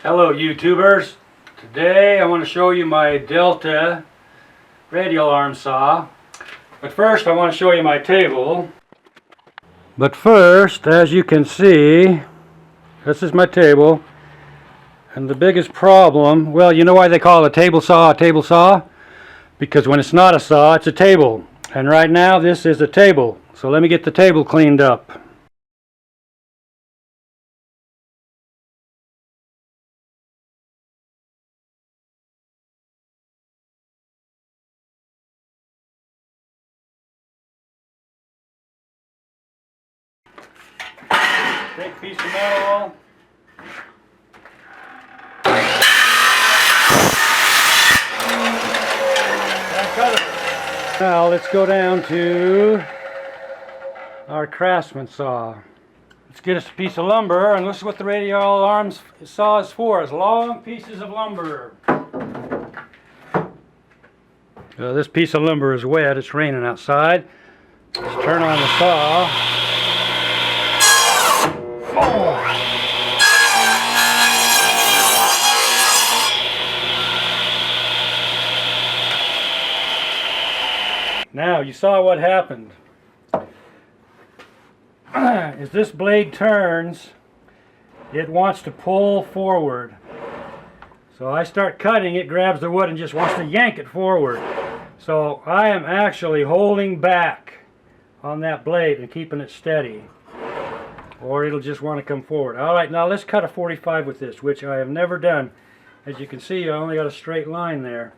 Hello YouTubers. Today I want to show you my Delta radial arm saw. But first I want to show you my table. But first, as you can see, this is my table. And the biggest problem, well, you know why they call a table saw a table saw? Because when it's not a saw, it's a table. And right now this is a table. So let me get the table cleaned up. Big piece of metal. Now let's go down to our Craftsman saw. Let's get us a piece of lumber, and this is what the radial arms saw is for, is long pieces of lumber. This piece of lumber is wet, it's raining outside. Let's turn on the saw. Oh. Now, you saw what happened. As this blade turns, it wants to pull forward. So I start cutting, it grabs the wood and just wants to yank it forward. So I am actually holding back on that blade and keeping it steady, or it'll just want to come forward. Alright, now let's cut a 45 with this, which I have never done. As you can see, I only got a straight line there.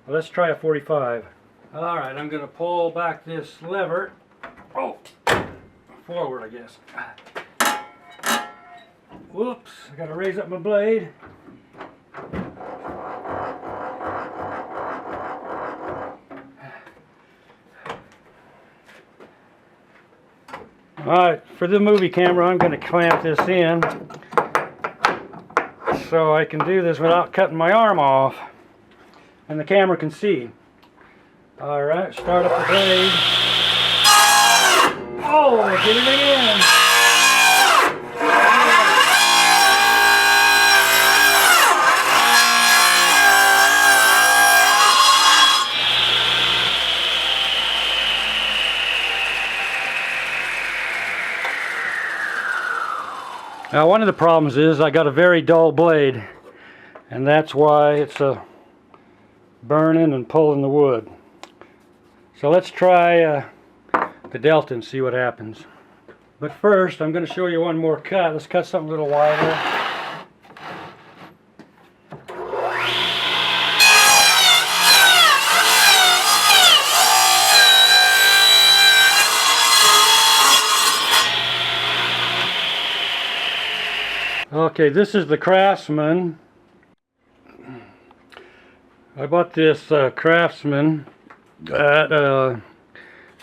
Well, let's try a 45. Alright, I'm going to pull back this lever. Oh, forward, I guess. Whoops, I got to raise up my blade. Alright, for the movie camera, I'm going to clamp this in so I can do this without cutting my arm off and the camera can see. Alright, start up the blade. Oh, get it again. Now, one of the problems is I got a very dull blade, and that's why it's burning and pulling the wood. So let's try the Delta and see what happens. But first, I'm going to show you one more cut. Let's cut something a little wider. Okay, this is the Craftsman. I bought this Craftsman at a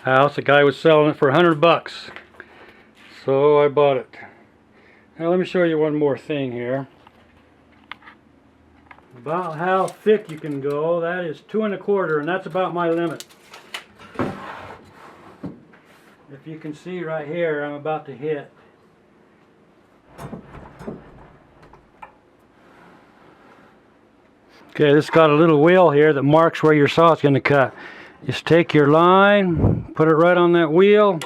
house. A guy was selling it for $100, so I bought it. Now let me show you one more thing here about how thick you can go. That is 2 1/4, and that's about my limit. If you can see right here, I'm about to hit. Okay, this got a little wheel here that marks where your saw is going to cut. Just take your line, put it right on that wheel.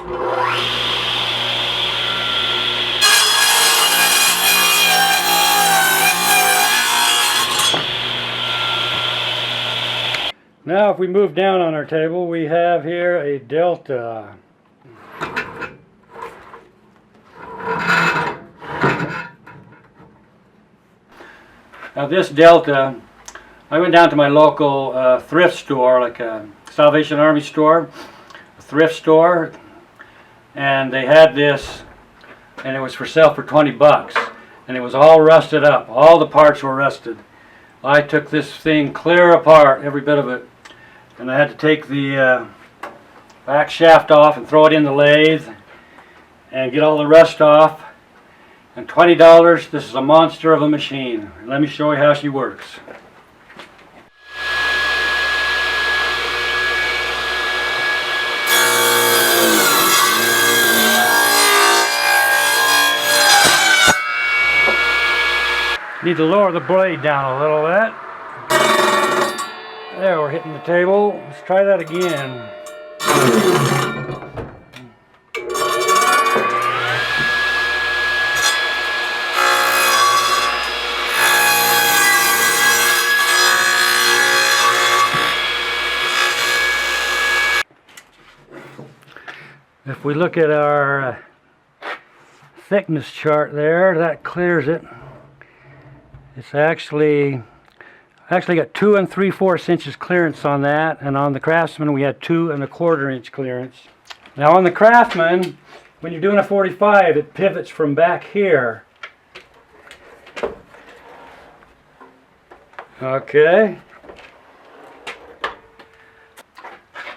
Now if we move down on our table, we have here a Delta. Now this Delta, I went down to my local thrift store, like a Salvation Army store, a thrift store, and they had this, and it was for sale for $20, and it was all rusted up. All the parts were rusted. I took this thing clear apart, every bit of it, and I had to take the back shaft off and throw it in the lathe and get all the rust off. And $20, this is a monster of a machine. Let me show you how she works. Need to lower the blade down a little bit. There, we're hitting the table. Let's try that again. If we look at our thickness chart there, that clears it. It's actually got 2 3/4 inches clearance on that, and on the Craftsman we had 2 1/4 inch clearance. Now on the Craftsman, when you're doing a 45, it pivots from back here. Okay.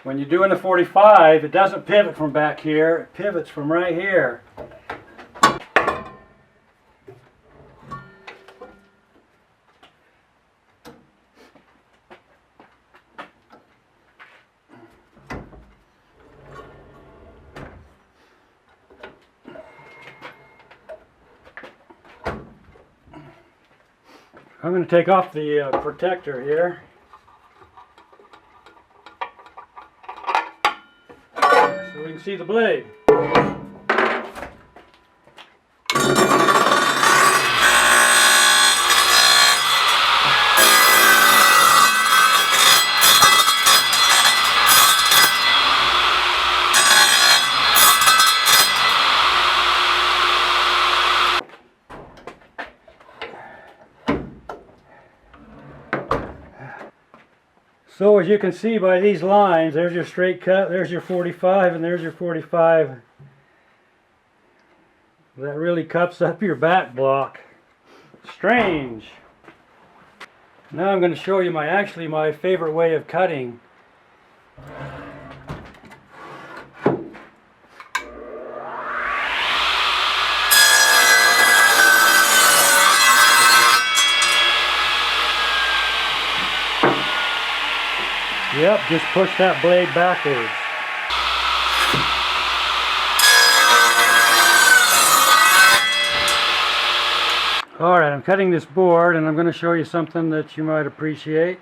When you're doing a 45, it doesn't pivot from back here, it pivots from right here. I'm going to take off the protector here. So we can see the blade. So as you can see by these lines, there's your straight cut, there's your 45, and there's your 45. That really cups up your back block. Strange. Now I'm going to show you my favorite way of cutting. Yep, just push that blade backwards. Alright, I'm cutting this board and I'm going to show you something that you might appreciate.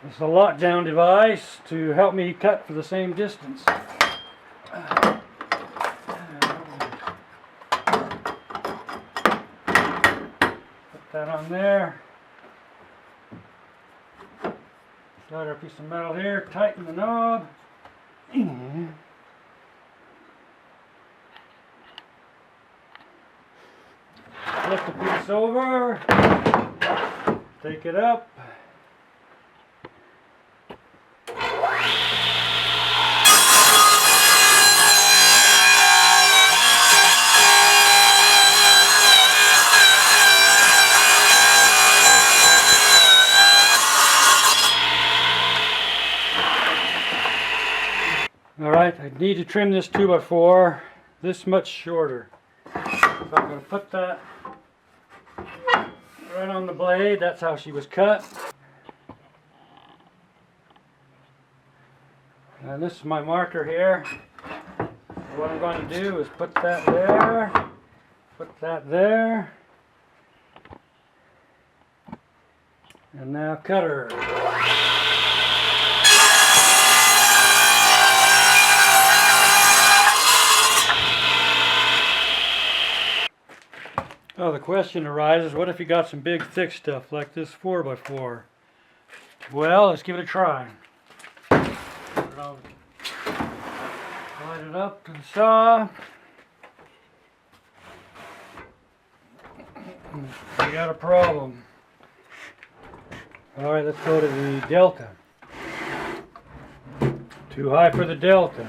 It's a lockdown device to help me cut for the same distance. Put that on there. Got our piece of metal here, tighten the knob. Flip the piece over, take it up. Alright, I need to trim this 2x4 this much shorter. So I'm going to put that right on the blade. That's how she was cut. And this is my marker here. So what I'm going to do is put that there, and now cut her. Oh, the question arises, what if you got some big thick stuff like this 4x4? Well, let's give it a try. I'll slide it up to the saw. We got a problem. Alright, let's go to the delta. Too high for the delta.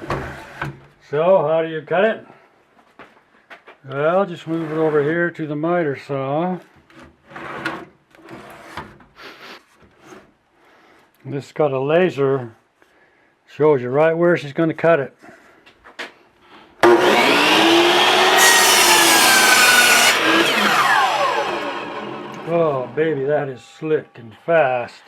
So, how do you cut it? Well, just move it over here to the miter saw. This has got a laser, shows you right where she's going to cut it. Oh baby, that is slick and fast.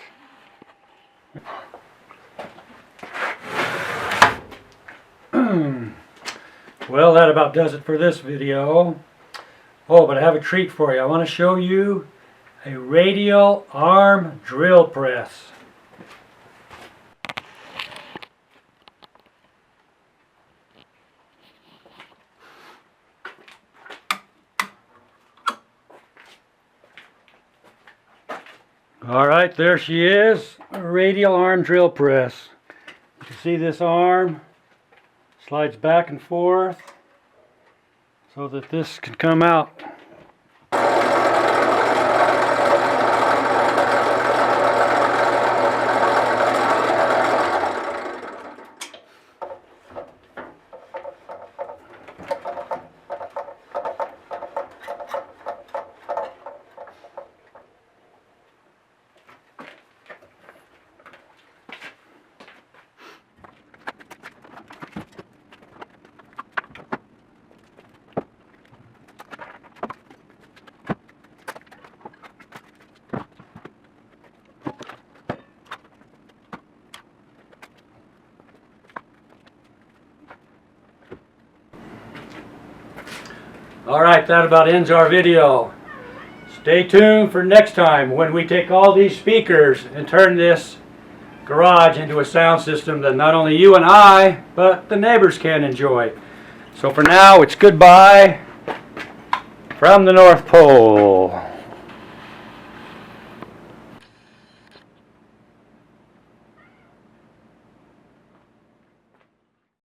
Well, that about does it for this video. Oh, but I have a treat for you. I want to show you a radial arm drill press. Alright, there she is, a radial arm drill press. You can see this arm slides back and forth so that this can come out. Alright, that about ends our video. Stay tuned for next time when we take all these speakers and turn this garage into a sound system that not only you and I, but the neighbors can enjoy. So for now, it's goodbye from the North Pole.